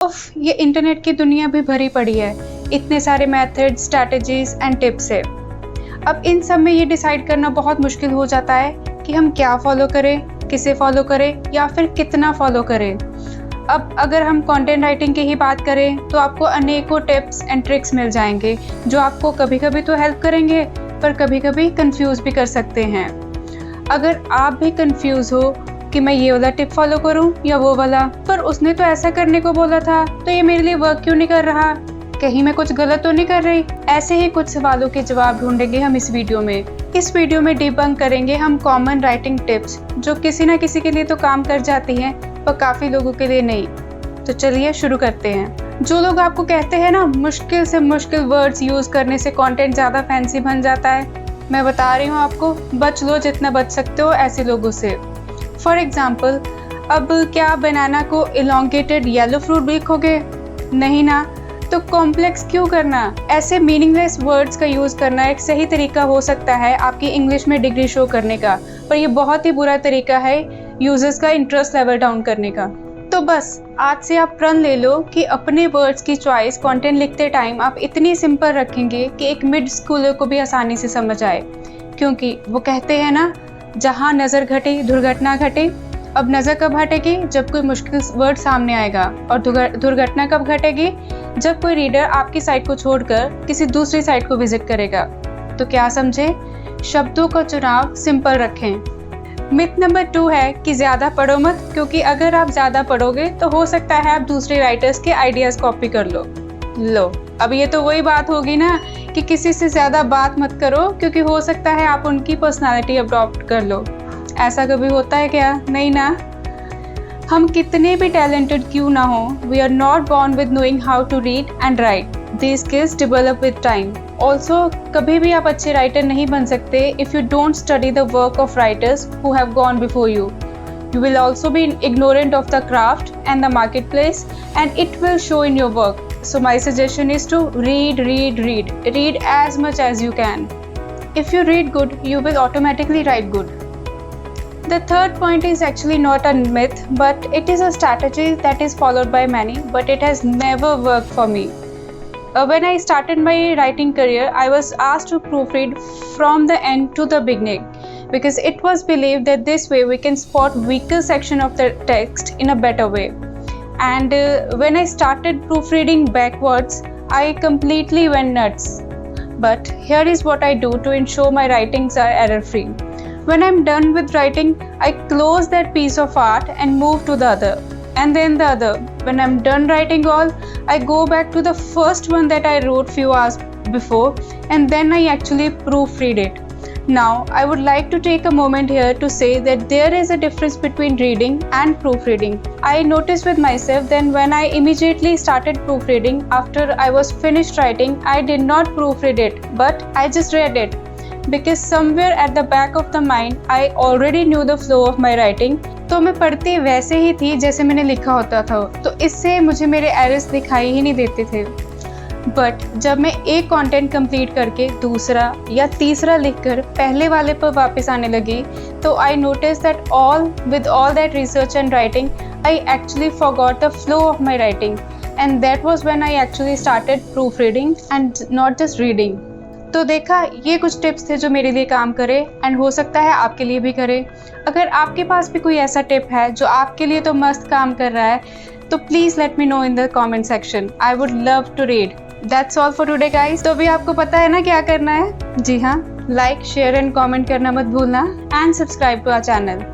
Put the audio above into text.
ये इंटरनेट की दुनिया भी भरी पड़ी है, इतने सारे मेथड, स्ट्रैटेजीज एंड टिप्स है। अब इन सब में ये डिसाइड करना बहुत मुश्किल हो जाता है कि हम क्या फॉलो करें, किसे फॉलो करें या फिर कितना फॉलो करें। अब अगर हम कंटेंट राइटिंग की ही बात करें तो आपको अनेकों टिप्स एंड ट्रिक्स मिल जाएंगे जो आपको कभी कभी तो हेल्प करेंगे पर कभी कभी कंफ्यूज भी कर सकते हैं। अगर आप भी कंफ्यूज हो कि मैं ये वाला टिप फॉलो करूं या वो वाला, पर उसने तो ऐसा करने को बोला था तो ये मेरे लिए वर्क क्यों नहीं कर रहा, कहीं मैं कुछ गलत तो नहीं कर रही, ऐसे ही कुछ सवालों के जवाब ढूंढेंगे हम इस वीडियो में। इस वीडियो में डिबंक करेंगे हम कॉमन राइटिंग टिप्स जो किसी ना किसी के लिए तो काम कर जाती हैं पर काफ़ी लोगों के लिए नहीं। तो चलिए शुरू करते हैं। जो लोग आपको कहते हैं ना मुश्किल से मुश्किल वर्ड्स यूज़ करने से कंटेंट ज़्यादा फैंसी बन जाता है, मैं बता रही हूँ आपको, बच लो जितना बच सकते हो ऐसे लोगों से। फॉर एग्जाम्पल, अब क्या बनाना को इलोंगेटेड येलो फ्रूट भी लिखोगे? नहीं ना, तो कॉम्प्लेक्स क्यों करना? ऐसे मीनिंगलेस वर्ड्स का यूज़ करना एक सही तरीका हो सकता है आपकी इंग्लिश में डिग्री शो करने का, पर यह बहुत ही बुरा तरीका है यूजर्स का इंटरेस्ट लेवल डाउन करने का। तो बस आज से आप प्रण ले लो कि अपने वर्ड्स की चॉइस कंटेंट लिखते टाइम आप इतनी सिंपल रखेंगे कि एक मिड स्कूलर को भी आसानी से समझ आए, क्योंकि वो कहते हैं ना, जहाँ नज़र घटे दुर्घटना घटे। अब नज़र कब हटेगी? जब कोई मुश्किल वर्ड सामने आएगा, और दुर्घटना कब घटेगी? जब कोई रीडर आपकी साइट को छोड़कर किसी दूसरी साइट को विजिट करेगा। तो क्या समझे? शब्दों का चुनाव सिंपल रखें। मिथ नंबर 2 है कि ज़्यादा पढ़ो मत, क्योंकि अगर आप ज़्यादा पढ़ोगे तो हो सकता है आप दूसरे राइटर्स के आइडियाज़ कॉपी कर लो। अब ये तो वही बात होगी ना कि किसी से ज़्यादा बात मत करो, क्योंकि हो सकता है आप उनकी पर्सनालिटी अडॉप्ट कर लो। ऐसा कभी होता है क्या? नहीं ना। हम कितने भी टैलेंटेड क्यों ना हो, we are not born with knowing how to read and write. These skills develop with time. Also कभी भी आप अच्छे राइटर नहीं बन सकते if you don't study the work of writers who have gone before you. You will also be ignorant of the craft and the marketplace, and it will show in your work. So my suggestion is to read as much as you can. If you read good, you will automatically write good. The third point is actually not a myth, but it is a strategy that is followed by many, but it has never worked for me. When I started my writing career, I was asked to proofread from the end to the beginning, because it was believed that this way we can spot weaker section of the text in a better way. And when I started proofreading backwards, I completely went nuts. But here is what I do to ensure my writings are error free. When I'm done with writing, I close that piece of art and move to the other, and then the other. When I'm done writing all, I go back to the first one that I wrote few hours before, and then I actually proofread it. Now, I would like to take a moment here to say that there is a difference between reading and proofreading. I noticed with myself that when I immediately started proofreading after I was finished writing, I did not proofread it, but I just read it. Because somewhere at the back of the mind, I already knew the flow of my writing. तो मैं पढ़ती वैसे ही थी जैसे मैंने लिखा होता था, तो इससे मुझे मेरे एरर्स दिखाई ही नहीं देते थे। बट जब मैं एक कंटेंट कंप्लीट करके दूसरा या तीसरा लिखकर पहले वाले पर वापस आने लगी, तो I notice that with all that research and writing, I actually forgot the flow of my writing, and that was when I actually started proofreading and not just reading. तो देखा, ये कुछ टिप्स थे जो मेरे लिए काम करे, एंड हो सकता है आपके लिए भी करे। अगर आपके पास भी कोई ऐसा टिप है जो आपके लिए तो मस्त काम कर रहा है, तो please let me know in the comment section. I would love to read. That's all for today guys. तो अभी आपको पता है ना क्या करना है? जी हाँ, लाइक, शेयर एंड कमेंट करना मत भूलना, and subscribe to our channel.